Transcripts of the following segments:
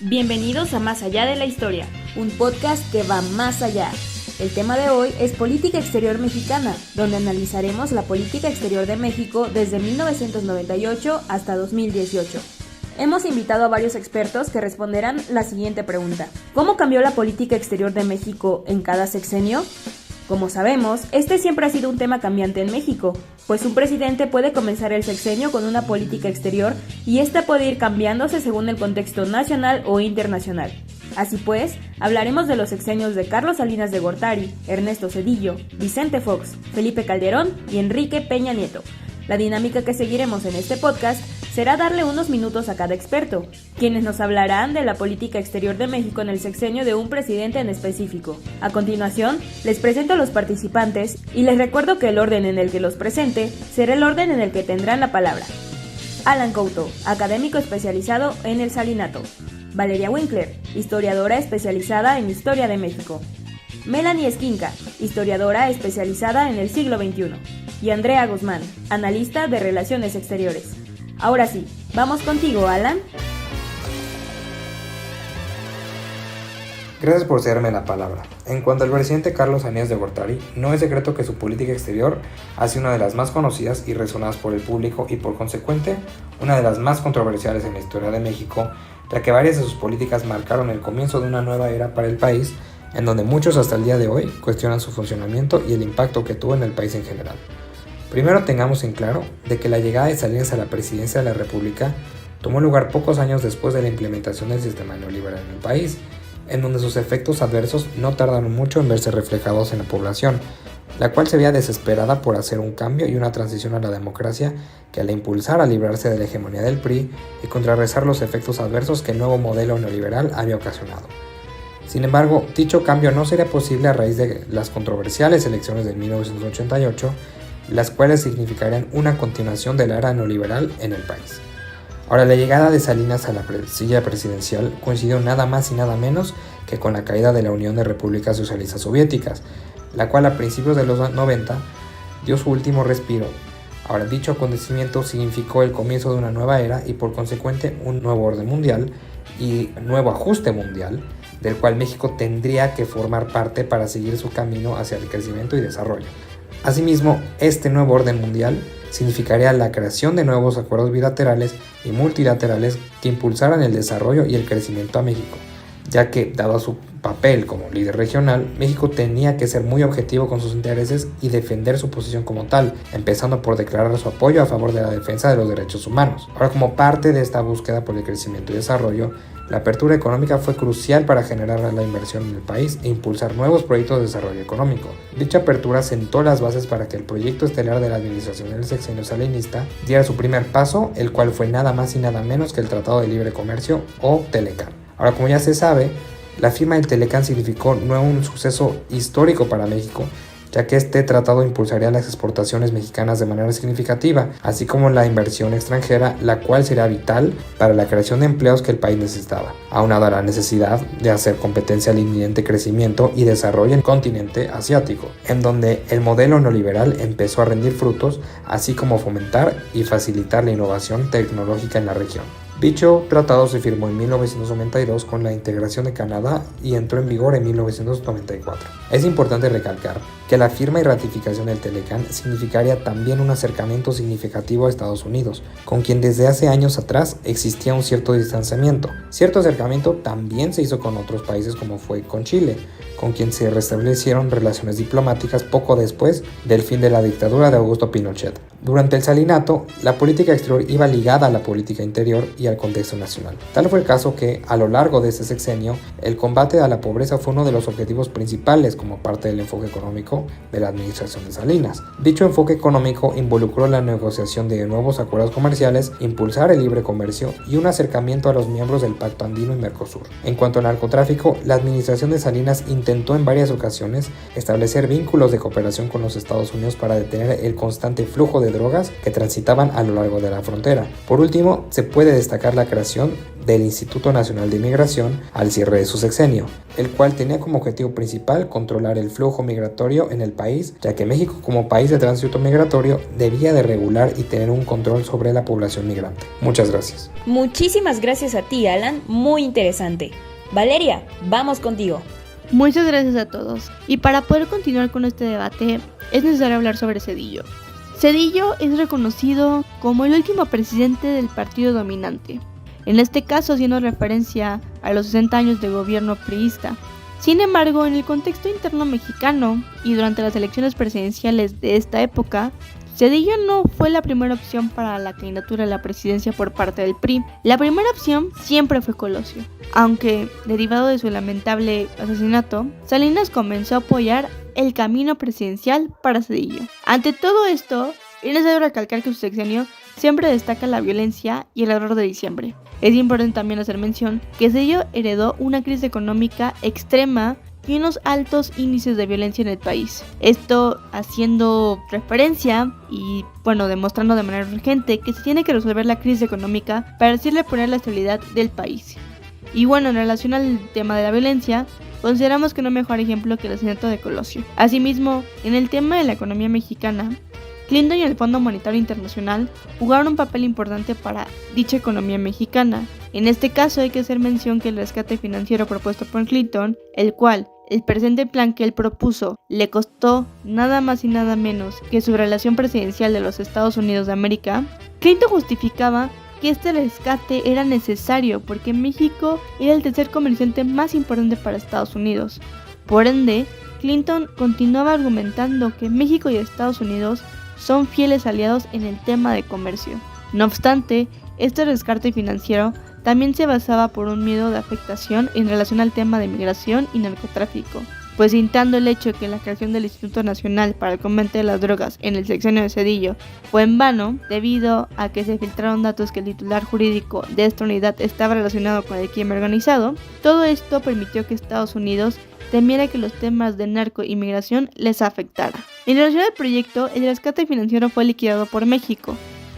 Bienvenidos a Más Allá de la Historia, un podcast que va más allá. El tema de hoy es Política Exterior Mexicana, donde analizaremos la política exterior de México desde 1998 hasta 2018. Hemos invitado a varios expertos que responderán la siguiente pregunta: ¿cómo cambió la política exterior de México en cada sexenio? Como sabemos, este siempre ha sido un tema cambiante en México, pues un presidente puede comenzar el sexenio con una política exterior y esta puede ir cambiándose según el contexto nacional o internacional. Así pues, hablaremos de los sexenios de Carlos Salinas de Gortari, Ernesto Zedillo, Vicente Fox, Felipe Calderón y Enrique Peña Nieto. La dinámica que seguiremos en este podcast será darle unos minutos a cada experto, quienes nos hablarán de la política exterior de México en el sexenio de un presidente en específico. A continuación, les presento a los participantes y les recuerdo que el orden en el que los presente será el orden en el que tendrán la palabra. Alan Couto, académico especializado en el Salinato. Valeria Winkler, historiadora especializada en Historia de México. Melanie Esquinca, historiadora especializada en el siglo XXI. Y Andrea Guzmán, analista de Relaciones Exteriores. Ahora sí, vamos contigo, Alan. Gracias por cederme la palabra. En cuanto al presidente Carlos Salinas de Gortari, no es secreto que su política exterior ha sido una de las más conocidas y resonadas por el público y por consecuente una de las más controversiales en la historia de México, ya que varias de sus políticas marcaron el comienzo de una nueva era para el país, en donde muchos hasta el día de hoy cuestionan su funcionamiento y el impacto que tuvo en el país en general. Primero tengamos en claro de que la llegada de Salinas a la presidencia de la República tomó lugar pocos años después de la implementación del sistema neoliberal en el país, en donde sus efectos adversos no tardaron mucho en verse reflejados en la población, la cual se veía desesperada por hacer un cambio y una transición a la democracia que la impulsara a librarse de la hegemonía del PRI y contrarrestar los efectos adversos que el nuevo modelo neoliberal había ocasionado. Sin embargo, dicho cambio no sería posible a raíz de las controversiales elecciones de 1988, las cuales significarían una continuación de la era neoliberal en el país. Ahora, la llegada de Salinas a la silla presidencial coincidió nada más y nada menos que con la caída de la Unión de Repúblicas Socialistas Soviéticas, la cual a principios de los 90 dio su último respiro. Ahora, dicho acontecimiento significó el comienzo de una nueva era y por consecuente un nuevo orden mundial y nuevo ajuste mundial, del cual México tendría que formar parte para seguir su camino hacia el crecimiento y desarrollo. Asimismo, este nuevo orden mundial significaría la creación de nuevos acuerdos bilaterales y multilaterales que impulsaran el desarrollo y el crecimiento a México, ya que, dado su papel como líder regional, México tenía que ser muy objetivo con sus intereses y defender su posición como tal, empezando por declarar su apoyo a favor de la defensa de los derechos humanos. Ahora, como parte de esta búsqueda por el crecimiento y desarrollo, la apertura económica fue crucial para generar la inversión en el país e impulsar nuevos proyectos de desarrollo económico. Dicha apertura sentó las bases para que el proyecto estelar de la administración del sexenio salinista diera su primer paso, el cual fue nada más y nada menos que el Tratado de Libre Comercio o Telecán. Ahora, como ya se sabe, la firma del Telecán significó un suceso histórico para México, ya que este tratado impulsaría las exportaciones mexicanas de manera significativa, así como la inversión extranjera, la cual sería vital para la creación de empleos que el país necesitaba, aunado a la necesidad de hacer competencia al inminente crecimiento y desarrollo en el continente asiático, en donde el modelo neoliberal empezó a rendir frutos, así como fomentar y facilitar la innovación tecnológica en la región. Dicho tratado se firmó en 1992 con la integración de Canadá y entró en vigor en 1994. Es importante recalcar que la firma y ratificación del Telecán significaría también un acercamiento significativo a Estados Unidos, con quien desde hace años atrás existía un cierto distanciamiento. Cierto acercamiento también se hizo con otros países como fue con Chile, con quien se restablecieron relaciones diplomáticas poco después del fin de la dictadura de Augusto Pinochet. Durante el salinato, la política exterior iba ligada a la política interior y al contexto nacional. Tal fue el caso que, a lo largo de este sexenio, el combate a la pobreza fue uno de los objetivos principales como parte del enfoque económico de la administración de Salinas. Dicho enfoque económico involucró la negociación de nuevos acuerdos comerciales, impulsar el libre comercio y un acercamiento a los miembros del Pacto Andino y Mercosur. En cuanto al narcotráfico, la administración de Salinas intentó en varias ocasiones establecer vínculos de cooperación con los Estados Unidos para detener el constante flujo de drogas que transitaban a lo largo de la frontera. Por último, se puede destacar la creación del Instituto Nacional de Migración al cierre de su sexenio, el cual tenía como objetivo principal controlar el flujo migratorio en el país, ya que México como país de tránsito migratorio debía de regular y tener un control sobre la población migrante. Muchas gracias. Muchísimas gracias a ti, Alan, muy interesante. Valeria, vamos contigo. Muchas gracias a todos. Y para poder continuar con este debate, es necesario hablar sobre Zedillo. Zedillo es reconocido como el último presidente del partido dominante, en este caso haciendo referencia a los 60 años de gobierno priista. Sin embargo, en el contexto interno mexicano y durante las elecciones presidenciales de esta época, Zedillo no fue la primera opción para la candidatura a la presidencia por parte del PRI. La primera opción siempre fue Colosio, aunque, derivado de su lamentable asesinato, Salinas comenzó a apoyar el camino presidencial para Zedillo. Ante todo esto, es necesario recalcar que su sexenio siempre destaca la violencia y el error de diciembre. Es importante también hacer mención que Zedillo heredó una crisis económica extrema y unos altos índices de violencia en el país. Esto haciendo referencia y, demostrando de manera urgente que se tiene que resolver la crisis económica para así reponer la estabilidad del país. Y en relación al tema de la violencia, consideramos que no mejor ejemplo que el asesinato de Colosio. Asimismo, en el tema de la economía mexicana, Clinton y el Fondo Monetario Internacional jugaron un papel importante para dicha economía mexicana. En este caso hay que hacer mención que el rescate financiero propuesto por Clinton, el cual el presente plan que él propuso le costó nada más y nada menos que su relación presidencial de los Estados Unidos de América, Clinton justificaba que este rescate era necesario porque México era el tercer comerciante más importante para Estados Unidos. Por ende, Clinton continuaba argumentando que México y Estados Unidos son fieles aliados en el tema de comercio. No obstante, este rescate financiero también se basaba por un miedo de afectación en relación al tema de migración y narcotráfico, pues citando el hecho de que la creación del Instituto Nacional para el Combate de las Drogas en el sexenio de Zedillo fue en vano debido a que se filtraron datos que el titular jurídico de esta unidad estaba relacionado con el crimen organizado. Todo esto permitió que Estados Unidos temiera que los temas de narco y migración les afectara. En relación al proyecto, el rescate financiero fue liquidado por México,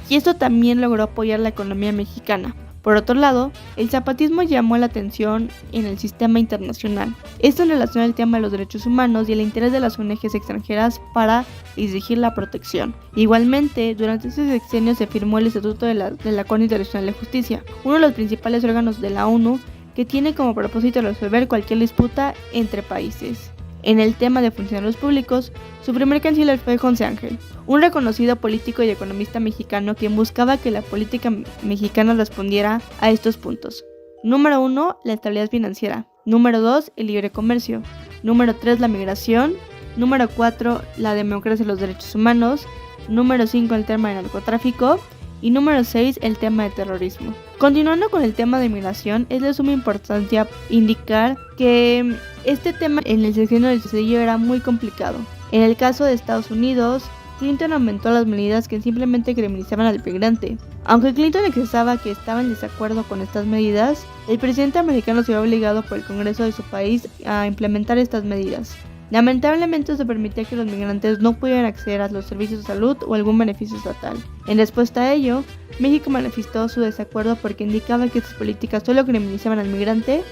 y esto también logró apoyar la economía mexicana. Por otro lado, el zapatismo llamó la atención en el sistema internacional. Esto en relación al tema de los derechos humanos y el interés de las ONGs extranjeras para exigir la protección. Igualmente, durante este sexenio se firmó el Estatuto de la Corte Internacional de Justicia, uno de los principales órganos de la ONU que tiene como propósito resolver cualquier disputa entre países. En el tema de funcionarios públicos, su primer canciller fue José Ángel, un reconocido político y economista mexicano quien buscaba que la política mexicana respondiera a estos puntos. Número 1, la estabilidad financiera. Número 2, el libre comercio. Número 3, la migración. Número 4, la democracia y los derechos humanos. Número 5, el tema de narcotráfico. Y número 6, el tema de terrorismo. Continuando con el tema de migración, es de suma importancia indicar que este tema en el sexenio de Zedillo era muy complicado. En el caso de Estados Unidos, Clinton aumentó las medidas que simplemente criminalizaban al migrante. Aunque Clinton expresaba que estaba en desacuerdo con estas medidas, el presidente americano se vio obligado por el Congreso de su país a implementar estas medidas. Lamentablemente esto permitía que los migrantes no pudieran acceder a los servicios de salud o algún beneficio estatal. En respuesta a ello, México manifestó su desacuerdo porque indicaba que estas políticas solo criminalizaban al migrante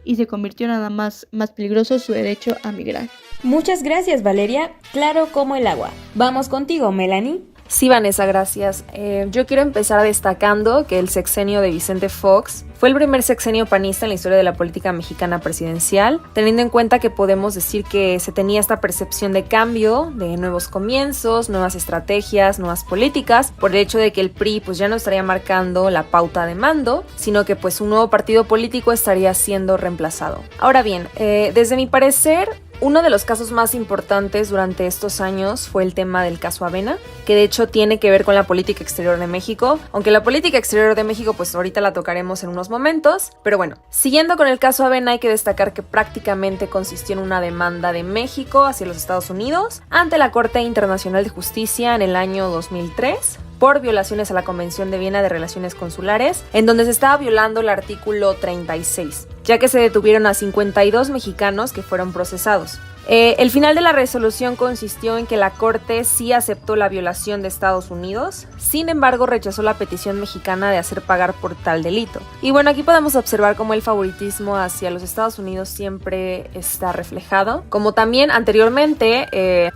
y se convirtió nada más peligroso su derecho a migrar. Muchas gracias, Valeria. Claro como el agua. Vamos contigo, Melanie. Sí, Vanessa, gracias. Yo quiero empezar destacando que el sexenio de Vicente Fox fue el primer sexenio panista en la historia de la política mexicana presidencial, teniendo en cuenta que podemos decir que se tenía esta percepción de cambio, de nuevos comienzos, nuevas estrategias, nuevas políticas, por el hecho de que el PRI pues ya no estaría marcando la pauta de mando, sino que pues un nuevo partido político estaría siendo reemplazado. Ahora bien, desde mi parecer, uno de los casos más importantes durante estos años fue el tema del caso Avena, que de hecho tiene que ver con la política exterior de México, aunque la política exterior de México pues ahorita la tocaremos en unos momentos, pero bueno, siguiendo con el caso Avena hay que destacar que prácticamente consistió en una demanda de México hacia los Estados Unidos ante la Corte Internacional de Justicia en el año 2003, por violaciones a la Convención de Viena de Relaciones Consulares, en donde se estaba violando el artículo 36, ya que se detuvieron a 52 mexicanos que fueron procesados. El final de la resolución consistió en que la Corte sí aceptó la violación de Estados Unidos, sin embargo rechazó la petición mexicana de hacer pagar por tal delito. Y bueno, aquí podemos observar cómo el favoritismo hacia los Estados Unidos siempre está reflejado, como también anteriormente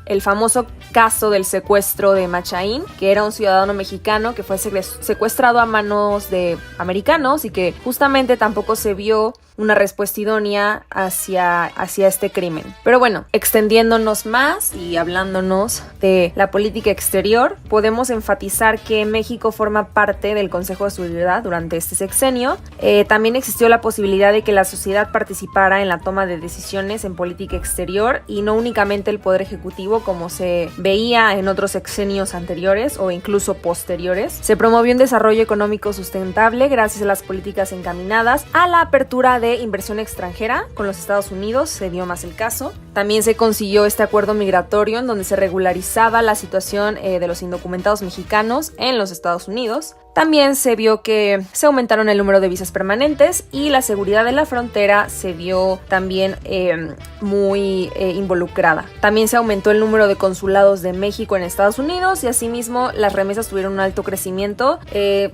el famoso caso del secuestro de Machaín, que era un ciudadano mexicano que fue secuestrado a manos de americanos y que justamente tampoco se vio una respuesta idónea hacia este crimen. Pero bueno, extendiéndonos más y hablándonos de la política exterior, podemos enfatizar que México forma parte del Consejo de Seguridad durante este sexenio. También existió la posibilidad de que la sociedad participara en la toma de decisiones en política exterior y no únicamente el Poder Ejecutivo como se veía en otros sexenios anteriores o incluso posteriores. Se promovió un desarrollo económico sustentable gracias a las políticas encaminadas a la apertura de inversión extranjera con los Estados Unidos, se dio más el caso. También se consiguió este acuerdo migratorio en donde se regularizaba la situación de los indocumentados mexicanos en los Estados Unidos. También se vio que se aumentaron el número de visas permanentes y la seguridad de la frontera se vio también muy involucrada. También se aumentó el número de consulados de México en Estados Unidos y asimismo las remesas tuvieron un alto crecimiento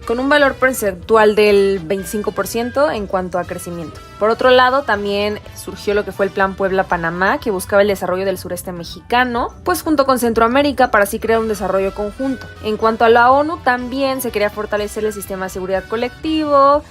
con un valor porcentual del 25% en cuanto a crecimiento. Por otro lado, también surgió lo que fue el Plan Puebla-Panamá, que buscaba el desarrollo del sureste mexicano, pues junto con Centroamérica para así crear un desarrollo conjunto. En cuanto a la ONU, también se quería fortalecer el sistema de seguridad colectivo,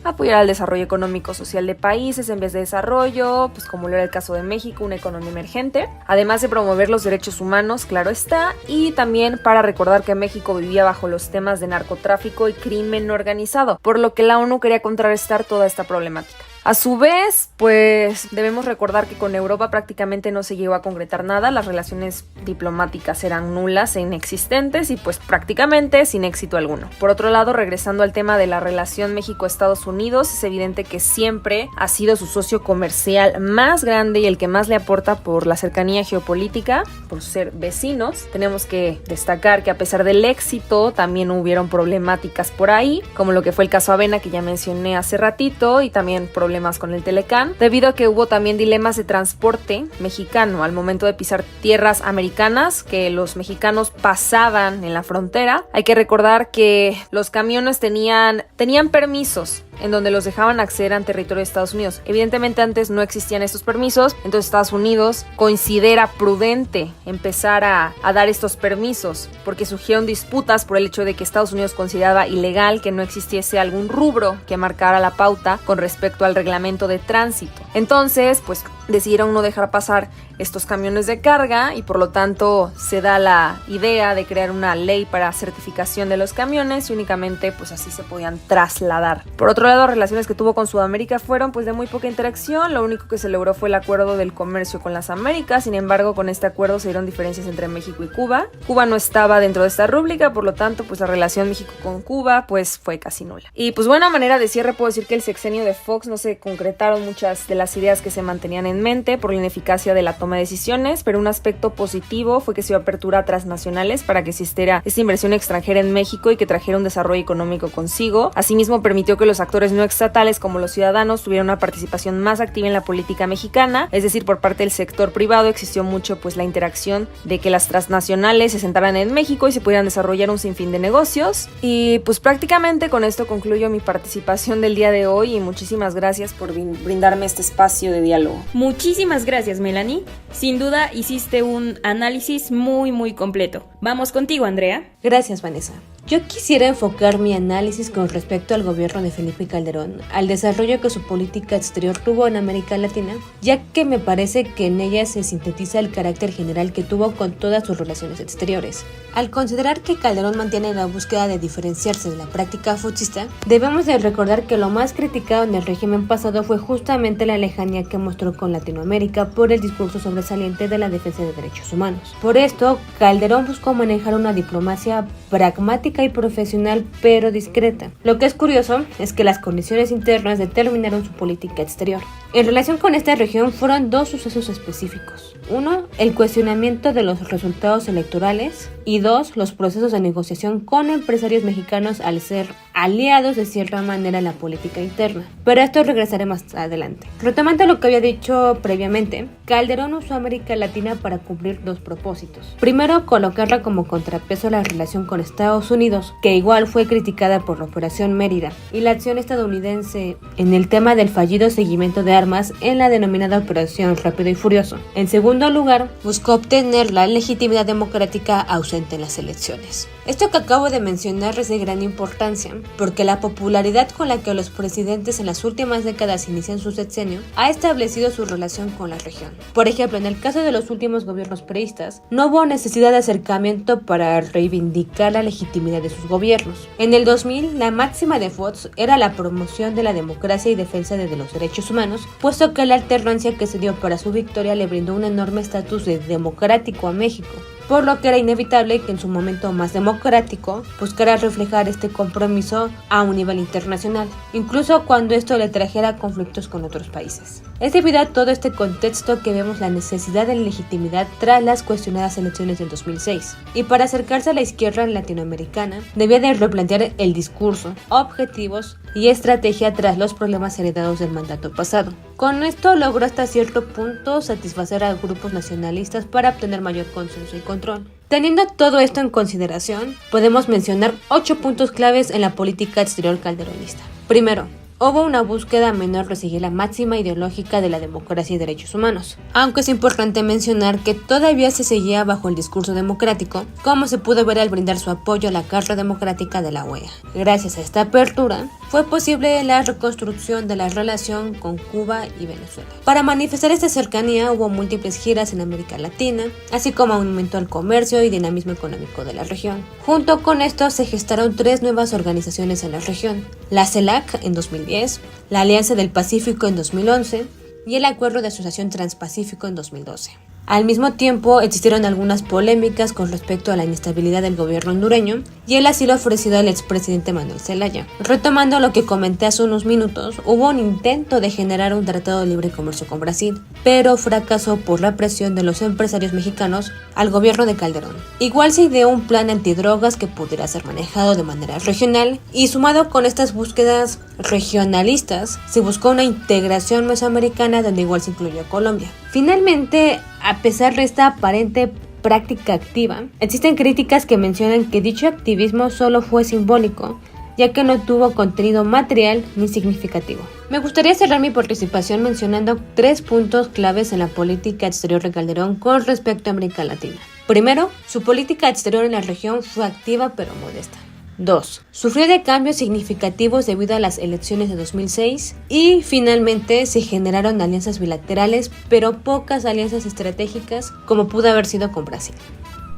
apoyar al desarrollo económico-social de países en vez de desarrollo, pues como lo era el caso de México, una economía emergente, además de promover los derechos humanos, claro está, y también para recordar que México vivía bajo los temas de narcotráfico y crimen organizado, por lo que la ONU quería contrarrestar toda esta problemática. A su vez, pues debemos recordar que con Europa prácticamente no se llegó a concretar nada, las relaciones diplomáticas eran nulas e inexistentes y pues prácticamente sin éxito alguno. Por otro lado, regresando al tema de la relación México-Estados Unidos, es evidente que siempre ha sido su socio comercial más grande y el que más le aporta por la cercanía geopolítica, por ser vecinos. Tenemos que destacar que a pesar del éxito también hubieron problemáticas por ahí, como lo que fue el caso Avena que ya mencioné hace ratito y también problemas con el Telecán, debido a que hubo también dilemas de transporte mexicano al momento de pisar tierras americanas, que los mexicanos pasaban en la frontera. Hay que recordar que los camiones tenían permisos en donde los dejaban acceder al territorio de Estados Unidos. Evidentemente antes no existían estos permisos, entonces Estados Unidos considera prudente empezar a dar estos permisos, porque surgieron disputas por el hecho de que Estados Unidos consideraba ilegal que no existiese algún rubro que marcara la pauta con respecto al reglamento de tránsito. Entonces, pues decidieron no dejar pasar estos camiones de carga y por lo tanto se da la idea de crear una ley para certificación de los camiones y únicamente pues así se podían trasladar. Por otro lado, relaciones que tuvo con Sudamérica fueron pues de muy poca interacción, lo único que se logró fue el acuerdo del comercio con las Américas. Sin embargo, con este acuerdo se dieron diferencias entre México y Cuba. Cuba no estaba dentro de esta rúbrica, por lo tanto pues la relación México con Cuba pues fue casi nula. Y pues buena manera de cierre puedo decir que el sexenio de Fox no se concretaron muchas de las ideas que se mantenían en mente por la ineficacia de la toma de decisiones, pero un aspecto positivo fue que se dio apertura a transnacionales para que existiera esta inversión extranjera en México y que trajera un desarrollo económico consigo. Asimismo, permitió que los actores no estatales como los ciudadanos tuvieran una participación más activa en la política mexicana, es decir, por parte del sector privado existió mucho pues la interacción de que las transnacionales se sentaran en México y se pudieran desarrollar un sinfín de negocios. Y pues prácticamente con esto concluyo mi participación del día de hoy y muchísimas gracias por brindarme este espacio de diálogo. Muchísimas gracias, Melanie. Sin duda hiciste un análisis muy completo. Vamos contigo, Andrea. Gracias, Vanessa. Yo quisiera enfocar mi análisis con respecto al gobierno de Felipe Calderón, al desarrollo que su política exterior tuvo en América Latina, ya que me parece que en ella se sintetiza el carácter general que tuvo con todas sus relaciones exteriores. Al considerar que Calderón mantiene la búsqueda de diferenciarse de la práctica foxista, debemos de recordar que lo más criticado en el régimen pasado fue justamente la lejanía que mostró con Latinoamérica por el discurso sobresaliente de la defensa de derechos humanos. Por esto, Calderón buscó manejar una diplomacia pragmática y profesional pero discreta. Lo que es curioso es que las condiciones internas determinaron su política exterior. En relación con esta región fueron dos sucesos específicos. Uno, el cuestionamiento de los resultados electorales y dos, los procesos de negociación con empresarios mexicanos al ser aliados de cierta manera en la política interna. Pero a esto regresaré más adelante. Retomando lo que había dicho previamente, Calderón usó América Latina para cumplir dos propósitos. Primero, colocarla como contrapeso a la relación con Estados Unidos, que igual fue criticada por la Operación Mérida, y la acción estadounidense en el tema del fallido seguimiento de armas en la denominada Operación Rápido y Furioso. En segundo lugar, buscó obtener la legitimidad democrática ausente en las elecciones. Esto que acabo de mencionar es de gran importancia, porque la popularidad con la que los presidentes en las últimas décadas inician su sexenio ha establecido su relación con la región. Por ejemplo, en el caso de los últimos gobiernos priistas, no hubo necesidad de acercamiento para reivindicar la legitimidad de sus gobiernos. En el 2000, la máxima de Fox era la promoción de la democracia y defensa de los derechos humanos, puesto que la alternancia que se dio para su victoria le brindó un enorme estatus de democrático a México, por lo que era inevitable que en su momento más democrático buscara reflejar este compromiso a un nivel internacional, incluso cuando esto le trajera conflictos con otros países. Es debido a todo este contexto que vemos la necesidad de legitimidad tras las cuestionadas elecciones del 2006, y para acercarse a la izquierda latinoamericana debía de replantear el discurso, objetivos y estrategia tras los problemas heredados del mandato pasado. Con esto logró hasta cierto punto satisfacer a grupos nacionalistas para obtener mayor consenso y control. Teniendo todo esto en consideración, podemos mencionar 8 puntos claves en la política exterior calderonista. Primero, hubo una búsqueda menor de seguir la máxima ideológica de la democracia y derechos humanos, aunque es importante mencionar que todavía se seguía bajo el discurso democrático, como se pudo ver al brindar su apoyo a la Carta Democrática de la OEA. Gracias a esta apertura, fue posible la reconstrucción de la relación con Cuba y Venezuela. Para manifestar esta cercanía hubo múltiples giras en América Latina, así como aumento al comercio y dinamismo económico de la región. Junto con esto se gestaron 3 nuevas organizaciones en la región: la CELAC en 2010, la Alianza del Pacífico en 2011 y el Acuerdo de Asociación Transpacífico en 2012. Al mismo tiempo, existieron algunas polémicas con respecto a la inestabilidad del gobierno hondureño y el asilo ofrecido al expresidente Manuel Zelaya. Retomando lo que comenté hace unos minutos, hubo un intento de generar un tratado de libre comercio con Brasil, pero fracasó por la presión de los empresarios mexicanos al gobierno de Calderón. Igual se ideó un plan antidrogas que pudiera ser manejado de manera regional, y sumado con estas búsquedas regionalistas, se buscó una integración mesoamericana donde igual se incluyó a Colombia. Finalmente, a pesar de esta aparente práctica activa, existen críticas que mencionan que dicho activismo solo fue simbólico, ya que no tuvo contenido material ni significativo. Me gustaría cerrar mi participación mencionando 3 puntos claves en la política exterior de Calderón con respecto a América Latina. Primero, su política exterior en la región fue activa pero modesta. 2. Sufrió de cambios significativos debido a las elecciones de 2006 y finalmente se generaron alianzas bilaterales, pero pocas alianzas estratégicas como pudo haber sido con Brasil.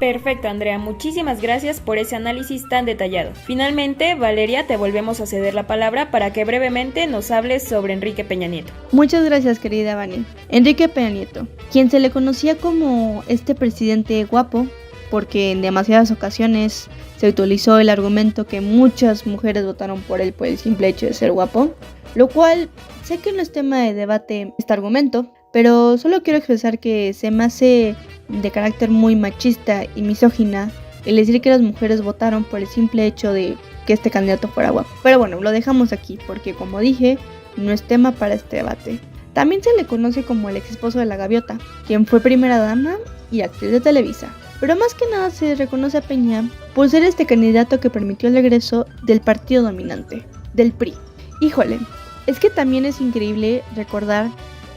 Perfecto, Andrea, muchísimas gracias por ese análisis tan detallado. Finalmente, Valeria, te volvemos a ceder la palabra para que brevemente nos hables sobre Enrique Peña Nieto. Muchas gracias, querida Vani. Enrique Peña Nieto, quien se le conocía como este presidente guapo, porque en demasiadas ocasiones se utilizó el argumento que muchas mujeres votaron por él por el simple hecho de ser guapo, lo cual sé que no es tema de debate este argumento, pero solo quiero expresar que se me hace de carácter muy machista y misógina el decir que las mujeres votaron por el simple hecho de que este candidato fuera guapo. Pero bueno, lo dejamos aquí porque, como dije, no es tema para este debate. También se le conoce como el ex esposo de la gaviota, quien fue primera dama y actriz de Televisa. Pero más que nada se reconoce a Peña por ser este candidato que permitió el regreso del partido dominante, del PRI. Híjole, es que también es increíble recordar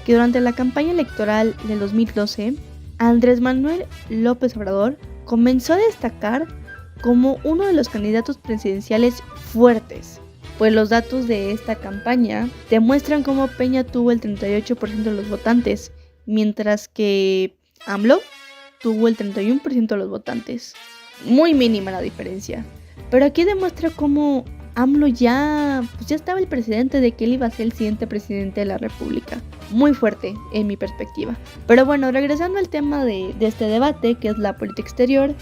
que durante la campaña electoral del 2012, Andrés Manuel López Obrador comenzó a destacar como uno de los candidatos presidenciales fuertes, pues los datos de esta campaña demuestran cómo Peña tuvo el 38% de los votantes, mientras que AMLO tuvo el 31% de los votantes. Muy mínima la diferencia. Pero aquí demuestra cómo AMLO ya estaba el precedente de que él iba a ser el siguiente presidente de la República. Muy fuerte en mi perspectiva. Pero bueno, regresando al tema de este debate, que es la política exterior,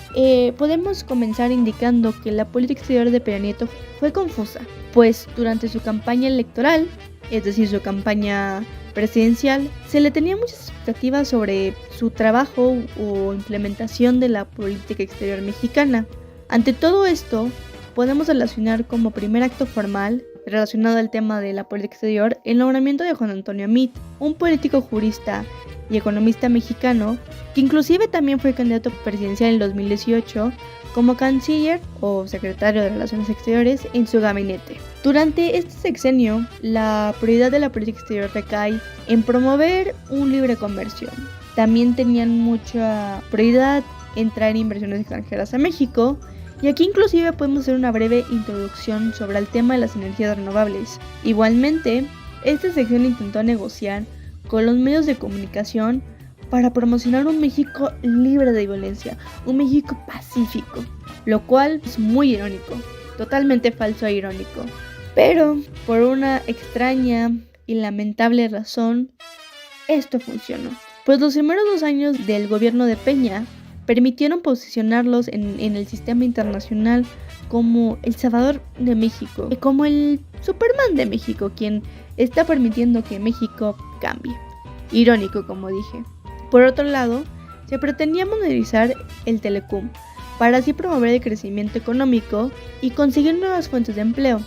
podemos comenzar indicando que la política exterior de Peña Nieto fue confusa, pues durante su campaña electoral, es decir, su campaña presidencial, se le tenía muchas expectativas sobre su trabajo o implementación de la política exterior mexicana. Ante todo esto, podemos relacionar como primer acto formal relacionado al tema de la política exterior el nombramiento de Juan Antonio Meade, un político jurista y economista mexicano que inclusive también fue candidato presidencial en 2018 como canciller o secretario de Relaciones Exteriores en su gabinete. Durante este sexenio, la prioridad de la política exterior recae en promover un libre comercio. También tenían mucha prioridad en traer inversiones extranjeras a México, y aquí inclusive podemos hacer una breve introducción sobre el tema de las energías renovables. Igualmente, este sexenio intentó negociar con los medios de comunicación para promocionar un México libre de violencia, un México pacífico, lo cual es muy irónico, totalmente falso e irónico. Pero, por una extraña y lamentable razón, esto funcionó. Pues los primeros 2 años del gobierno de Peña permitieron posicionarlos en el sistema internacional como el Salvador de México, como el Superman de México, quien está permitiendo que México cambie. Irónico, como dije. Por otro lado, se pretendía modernizar el Telecom para así promover el crecimiento económico y conseguir nuevas fuentes de empleo.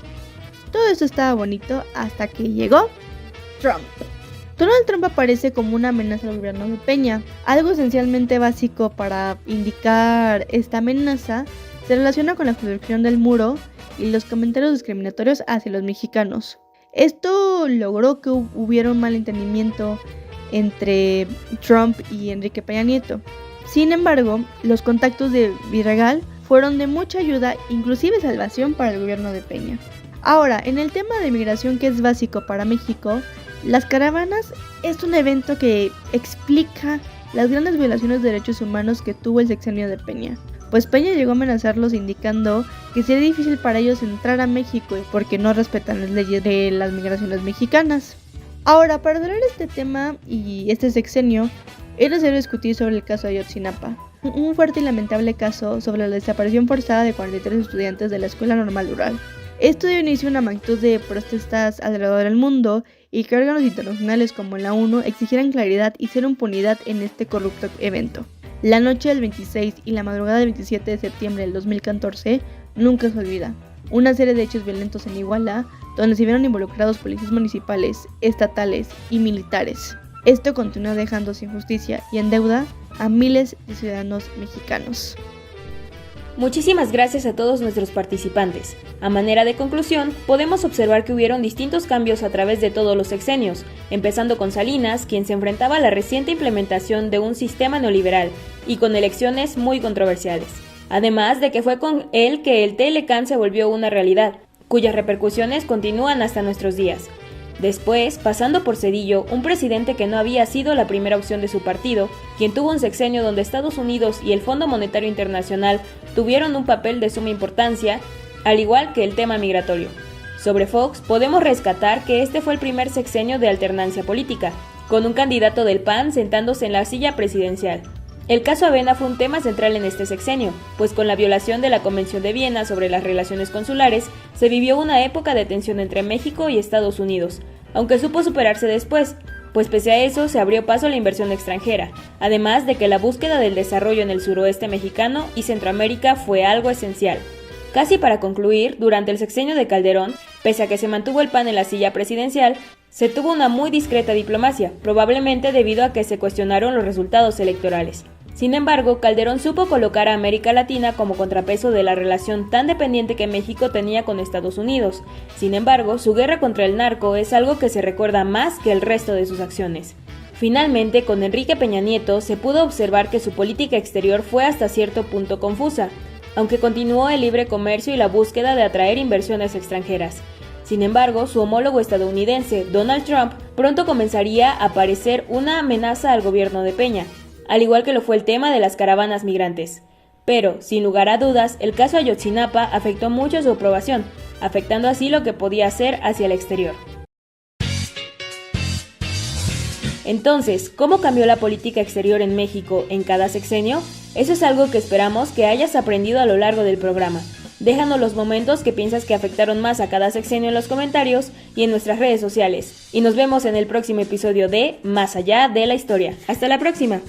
Todo esto estaba bonito hasta que llegó Trump. Donald Trump aparece como una amenaza al gobierno de Peña. Algo esencialmente básico para indicar esta amenaza se relaciona con la construcción del muro y los comentarios discriminatorios hacia los mexicanos. Esto logró que hubiera un malentendimiento entre Trump y Enrique Peña Nieto. Sin embargo, los contactos de Villareal fueron de mucha ayuda, inclusive salvación para el gobierno de Peña. Ahora, en el tema de migración, que es básico para México, las caravanas es un evento que explica las grandes violaciones de derechos humanos que tuvo el sexenio de Peña. Pues Peña llegó a amenazarlos indicando que sería difícil para ellos entrar a México porque no respetan las leyes de las migraciones mexicanas. Ahora, para hablar de este tema y este sexenio, es necesario discutir sobre el caso de Ayotzinapa, un fuerte y lamentable caso sobre la desaparición forzada de 43 estudiantes de la Escuela Normal Rural. Esto dio inicio a una magnitud de protestas alrededor del mundo y que órganos internacionales como la ONU exigieran claridad y cero impunidad en este corrupto evento. La noche del 26 y la madrugada del 27 de septiembre del 2014 nunca se olvida. Una serie de hechos violentos en Iguala, donde se vieron involucrados policías municipales, estatales y militares. Esto continuó dejando sin justicia y en deuda a miles de ciudadanos mexicanos. Muchísimas gracias a todos nuestros participantes. A manera de conclusión, podemos observar que hubieron distintos cambios a través de todos los sexenios, empezando con Salinas, quien se enfrentaba a la reciente implementación de un sistema neoliberal y con elecciones muy controversiales. Además de que fue con él que el Telecán se volvió una realidad, cuyas repercusiones continúan hasta nuestros días. Después, pasando por Zedillo, un presidente que no había sido la primera opción de su partido, quien tuvo un sexenio donde Estados Unidos y el Fondo Monetario Internacional tuvieron un papel de suma importancia, al igual que el tema migratorio. Sobre Fox, podemos rescatar que este fue el primer sexenio de alternancia política, con un candidato del PAN sentándose en la silla presidencial. El caso Avena fue un tema central en este sexenio, pues con la violación de la Convención de Viena sobre las relaciones consulares, se vivió una época de tensión entre México y Estados Unidos, aunque supo superarse después, pues pese a eso se abrió paso a la inversión extranjera, además de que la búsqueda del desarrollo en el suroeste mexicano y Centroamérica fue algo esencial. Casi para concluir, durante el sexenio de Calderón, pese a que se mantuvo el PAN en la silla presidencial, se tuvo una muy discreta diplomacia, probablemente debido a que se cuestionaron los resultados electorales. Sin embargo, Calderón supo colocar a América Latina como contrapeso de la relación tan dependiente que México tenía con Estados Unidos. Sin embargo, su guerra contra el narco es algo que se recuerda más que el resto de sus acciones. Finalmente, con Enrique Peña Nieto se pudo observar que su política exterior fue hasta cierto punto confusa, aunque continuó el libre comercio y la búsqueda de atraer inversiones extranjeras. Sin embargo, su homólogo estadounidense, Donald Trump, pronto comenzaría a parecer una amenaza al gobierno de Peña, al igual que lo fue el tema de las caravanas migrantes. Pero, sin lugar a dudas, el caso Ayotzinapa afectó mucho su aprobación, afectando así lo que podía hacer hacia el exterior. Entonces, ¿cómo cambió la política exterior en México en cada sexenio? Eso es algo que esperamos que hayas aprendido a lo largo del programa. Déjanos los momentos que piensas que afectaron más a cada sexenio en los comentarios y en nuestras redes sociales. Y nos vemos en el próximo episodio de Más allá de la historia. ¡Hasta la próxima!